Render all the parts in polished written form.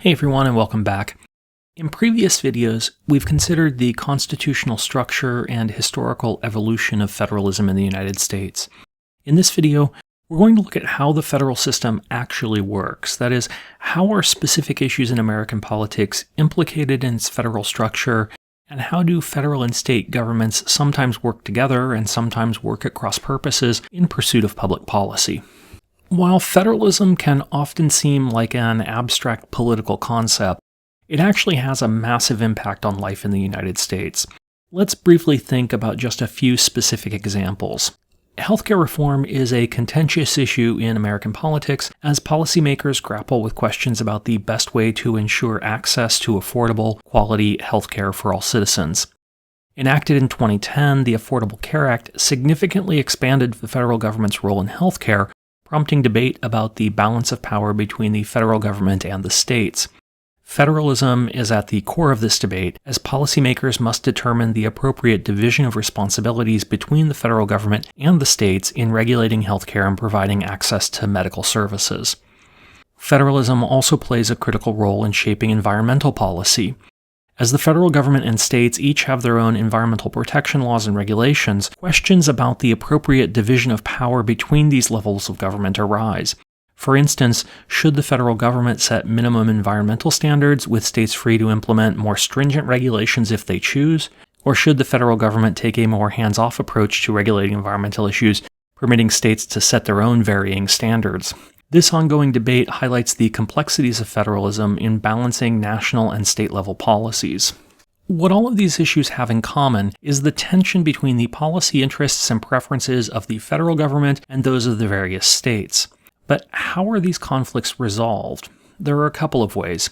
Hey everyone, and welcome back. In previous videos, we've considered the constitutional structure and historical evolution of federalism in the United States. In this video, we're going to look at how the federal system actually works. That is, how are specific issues in American politics implicated in its federal structure, and how do federal and state governments sometimes work together and sometimes work at cross purposes in pursuit of public policy. While federalism can often seem like an abstract political concept, it actually has a massive impact on life in the United States. Let's briefly think about just a few specific examples. Healthcare reform is a contentious issue in American politics as policymakers grapple with questions about the best way to ensure access to affordable, quality healthcare for all citizens. Enacted in 2010, the Affordable Care Act significantly expanded the federal government's role in healthcare, prompting debate about the balance of power between the federal government and the states. Federalism is at the core of this debate, as policymakers must determine the appropriate division of responsibilities between the federal government and the states in regulating healthcare and providing access to medical services. Federalism also plays a critical role in shaping environmental policy. As the federal government and states each have their own environmental protection laws and regulations, questions about the appropriate division of power between these levels of government arise. For instance, should the federal government set minimum environmental standards with states free to implement more stringent regulations if they choose? Or should the federal government take a more hands-off approach to regulating environmental issues, permitting states to set their own varying standards? This ongoing debate highlights the complexities of federalism in balancing national and state-level policies. What all of these issues have in common is the tension between the policy interests and preferences of the federal government and those of the various states. But how are these conflicts resolved? There are a couple of ways.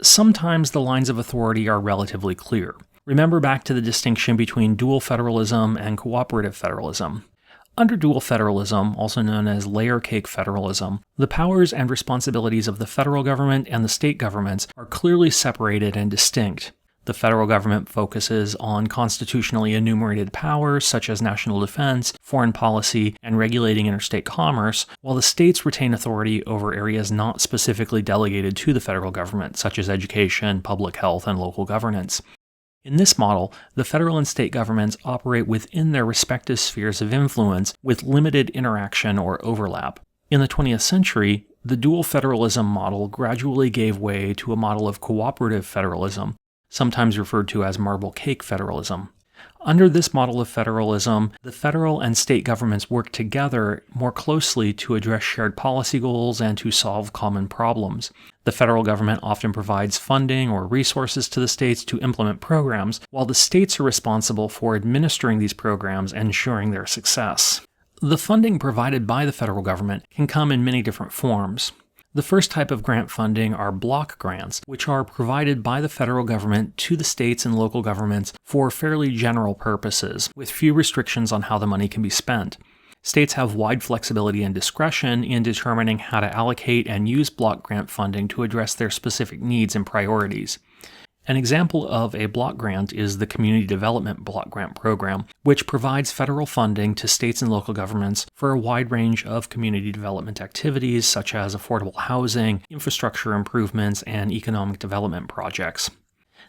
Sometimes the lines of authority are relatively clear. Remember back to the distinction between dual federalism and cooperative federalism. Under dual federalism, also known as layer cake federalism, the powers and responsibilities of the federal government and the state governments are clearly separated and distinct. The federal government focuses on constitutionally enumerated powers such as national defense, foreign policy, and regulating interstate commerce, while the states retain authority over areas not specifically delegated to the federal government, such as education, public health, and local governance. In this model, the federal and state governments operate within their respective spheres of influence with limited interaction or overlap. In the 20th century, the dual federalism model gradually gave way to a model of cooperative federalism, sometimes referred to as marble cake federalism. Under this model of federalism, the federal and state governments work together more closely to address shared policy goals and to solve common problems. The federal government often provides funding or resources to the states to implement programs, while the states are responsible for administering these programs and ensuring their success. The funding provided by the federal government can come in many different forms. The first type of grant funding are block grants, which are provided by the federal government to the states and local governments for fairly general purposes, with few restrictions on how the money can be spent. States have wide flexibility and discretion in determining how to allocate and use block grant funding to address their specific needs and priorities. An example of a block grant is the Community Development Block Grant Program, which provides federal funding to states and local governments for a wide range of community development activities such as affordable housing, infrastructure improvements, and economic development projects.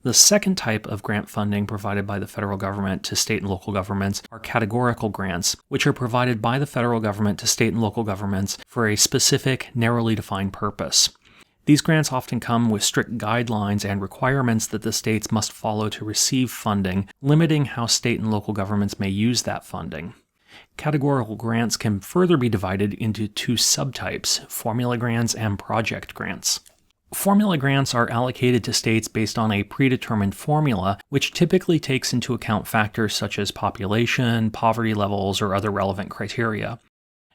The second type of grant funding provided by the federal government to state and local governments are categorical grants, which are provided by the federal government to state and local governments for a specific, narrowly defined purpose. These grants often come with strict guidelines and requirements that the states must follow to receive funding, limiting how state and local governments may use that funding. Categorical grants can further be divided into two subtypes, formula grants and project grants. Formula grants are allocated to states based on a predetermined formula, which typically takes into account factors such as population, poverty levels, or other relevant criteria.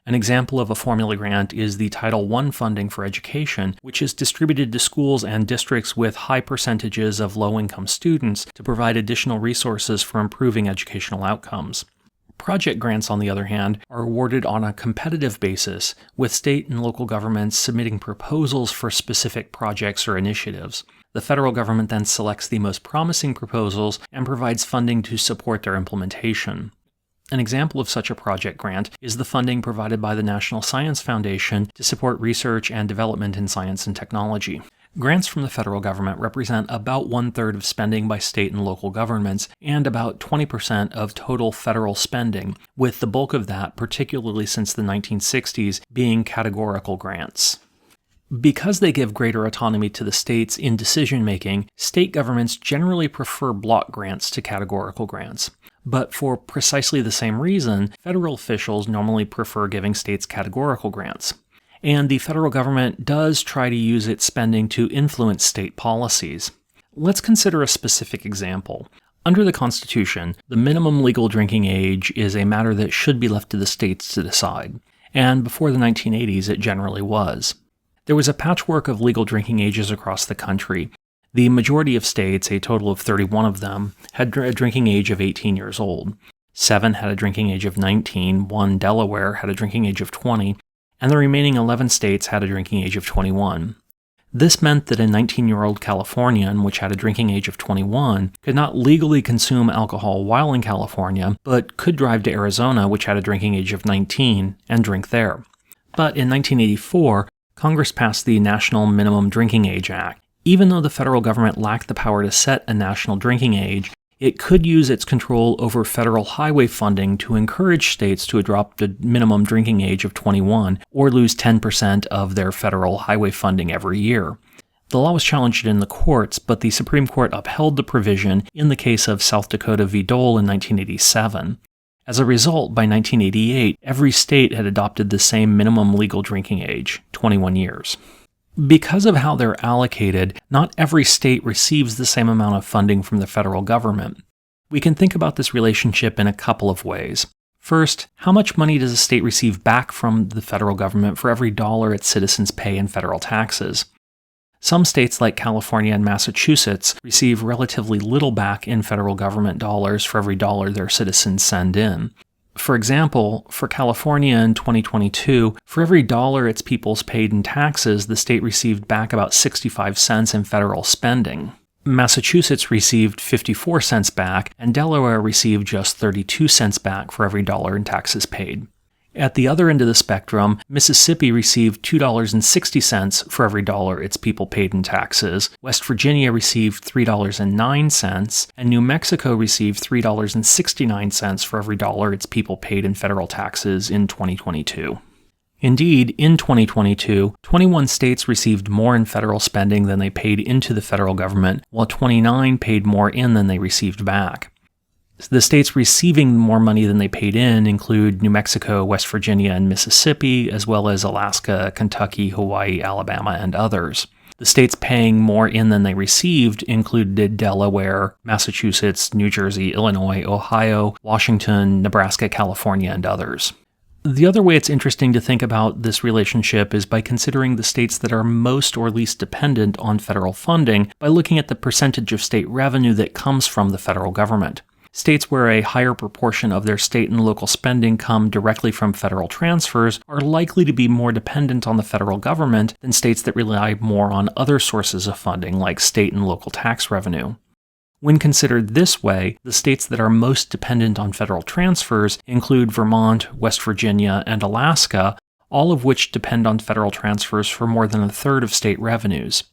An example of a formula grant is the Title I funding for education, which is distributed to schools and districts with high percentages of low-income students to provide additional resources for improving educational outcomes. Project grants, on the other hand, are awarded on a competitive basis, with state and local governments submitting proposals for specific projects or initiatives. The federal government then selects the most promising proposals and provides funding to support their implementation. An example of such a project grant is the funding provided by the National Science Foundation to support research and development in science and technology. Grants from the federal government represent about 1/3 of spending by state and local governments and about 20% of total federal spending, with the bulk of that, particularly since the 1960s, being categorical grants. Because they give greater autonomy to the states in decision-making, state governments generally prefer block grants to categorical grants. But for precisely the same reason, federal officials normally prefer giving states categorical grants. And the federal government does try to use its spending to influence state policies. Let's consider a specific example. Under the Constitution, the minimum legal drinking age is a matter that should be left to the states to decide. And before the 1980s, it generally was. There was a patchwork of legal drinking ages across the country. The majority of states, a total of 31 of them, had a drinking age of 18 years old. 7 had a drinking age of 19, 1 Delaware had a drinking age of 20, and the remaining 11 states had a drinking age of 21. This meant that a 19-year-old Californian, which had a drinking age of 21, could not legally consume alcohol while in California, but could drive to Arizona, which had a drinking age of 19, and drink there. But in 1984, Congress passed the National Minimum Drinking Age Act. Even though the federal government lacked the power to set a national drinking age, it could use its control over federal highway funding to encourage states to adopt the minimum drinking age of 21 or lose 10% of their federal highway funding every year. The law was challenged in the courts, but the Supreme Court upheld the provision in the case of South Dakota v. Dole in 1987. As a result, by 1988, every state had adopted the same minimum legal drinking age, 21 years. Because of how they're allocated, not every state receives the same amount of funding from the federal government. We can think about this relationship in a couple of ways. First, how much money does a state receive back from the federal government for every dollar its citizens pay in federal taxes? Some states like California and Massachusetts receive relatively little back in federal government dollars for every dollar their citizens send in. For example, for California in 2022, for every dollar its peoples paid in taxes, the state received back about 65 cents in federal spending. Massachusetts received 54 cents back, and Delaware received just 32 cents back for every dollar in taxes paid. At the other end of the spectrum, Mississippi received $2.60 for every dollar its people paid in taxes, West Virginia received $3.09, and New Mexico received $3.69 for every dollar its people paid in federal taxes in 2022. Indeed, in 2022, 21 states received more in federal spending than they paid into the federal government, while 29 paid more in than they received back. The states receiving more money than they paid in include New Mexico, West Virginia, and Mississippi, as well as Alaska, Kentucky, Hawaii, Alabama, and others. The states paying more in than they received included Delaware, Massachusetts, New Jersey, Illinois, Ohio, Washington, Nebraska, California, and others. The other way it's interesting to think about this relationship is by considering the states that are most or least dependent on federal funding by looking at the percentage of state revenue that comes from the federal government. States where a higher proportion of their state and local spending come directly from federal transfers are likely to be more dependent on the federal government than states that rely more on other sources of funding like state and local tax revenue. When considered this way, the states that are most dependent on federal transfers include Vermont, West Virginia, and Alaska, all of which depend on federal transfers for more than a third of state revenues.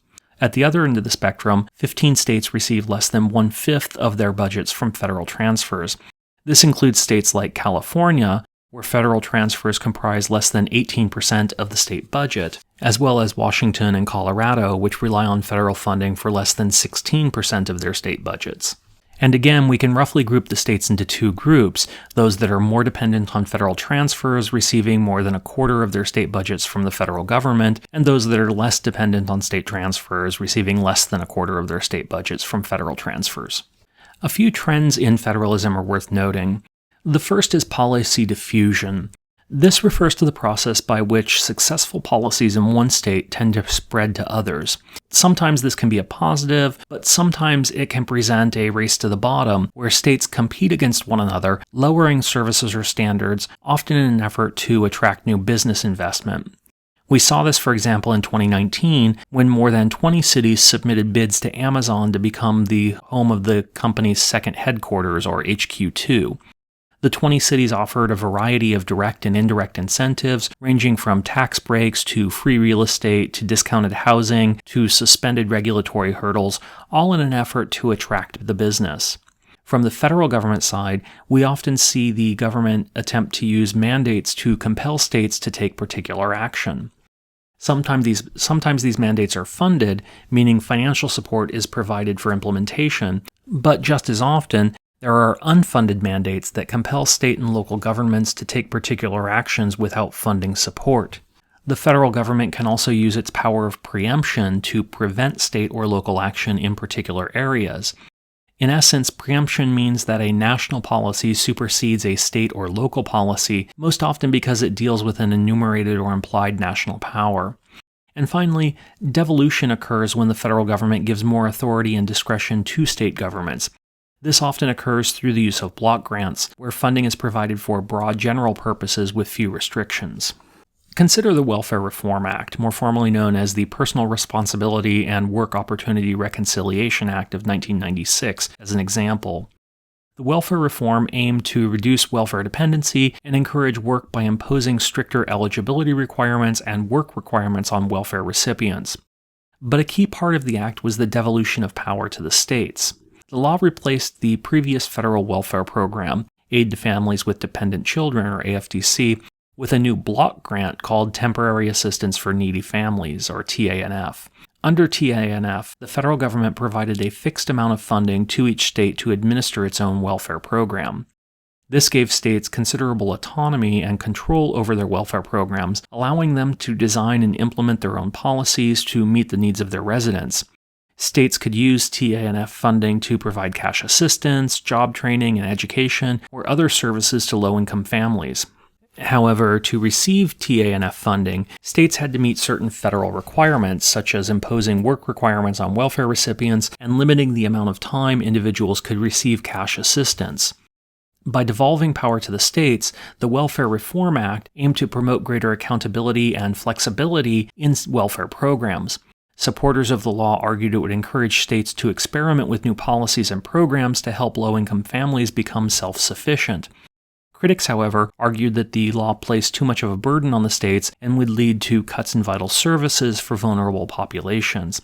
At the other end of the spectrum, 15 states receive less than 1/5 of their budgets from federal transfers. This includes states like California, where federal transfers comprise less than 18% of the state budget, as well as Washington and Colorado, which rely on federal funding for less than 16% of their state budgets. And again, we can roughly group the states into two groups, those that are more dependent on federal transfers, receiving more than a quarter of their state budgets from the federal government, and those that are less dependent on state transfers, receiving less than a quarter of their state budgets from federal transfers. A few trends in federalism are worth noting. The first is policy diffusion. This refers to the process by which successful policies in one state tend to spread to others. Sometimes this can be a positive, but sometimes it can present a race to the bottom, where states compete against one another, lowering services or standards, often in an effort to attract new business investment. We saw this, for example, in 2019, when more than 20 cities submitted bids to Amazon to become the home of the company's second headquarters, or HQ2. The 20 cities offered a variety of direct and indirect incentives, ranging from tax breaks to free real estate to discounted housing to suspended regulatory hurdles, all in an effort to attract the business. From the federal government side, we often see the government attempt to use mandates to compel states to take particular action. Sometimes these mandates are funded, meaning financial support is provided for implementation, but just as often, there are unfunded mandates that compel state and local governments to take particular actions without funding support. The federal government can also use its power of preemption to prevent state or local action in particular areas. In essence, preemption means that a national policy supersedes a state or local policy, most often because it deals with an enumerated or implied national power. And finally, devolution occurs when the federal government gives more authority and discretion to state governments. This often occurs through the use of block grants, where funding is provided for broad general purposes with few restrictions. Consider the Welfare Reform Act, more formally known as the Personal Responsibility and Work Opportunity Reconciliation Act of 1996, as an example. The welfare reform aimed to reduce welfare dependency and encourage work by imposing stricter eligibility requirements and work requirements on welfare recipients. But a key part of the act was the devolution of power to the states. The law replaced the previous federal welfare program, Aid to Families with Dependent Children, or AFDC, with a new block grant called Temporary Assistance for Needy Families, or TANF. Under TANF, the federal government provided a fixed amount of funding to each state to administer its own welfare program. This gave states considerable autonomy and control over their welfare programs, allowing them to design and implement their own policies to meet the needs of their residents. States could use TANF funding to provide cash assistance, job training and education, or other services to low-income families. However, to receive TANF funding, states had to meet certain federal requirements, such as imposing work requirements on welfare recipients and limiting the amount of time individuals could receive cash assistance. By devolving power to the states, the Welfare Reform Act aimed to promote greater accountability and flexibility in welfare programs. Supporters of the law argued it would encourage states to experiment with new policies and programs to help low-income families become self-sufficient. Critics, however, argued that the law placed too much of a burden on the states and would lead to cuts in vital services for vulnerable populations.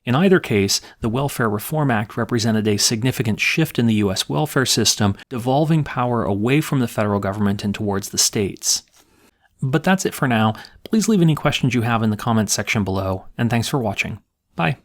In either case, the Welfare Reform Act represented a significant shift in the U.S. welfare system, devolving power away from the federal government and towards the states. But that's it for now. Please leave any questions you have in the comments section below, and thanks for watching. Bye.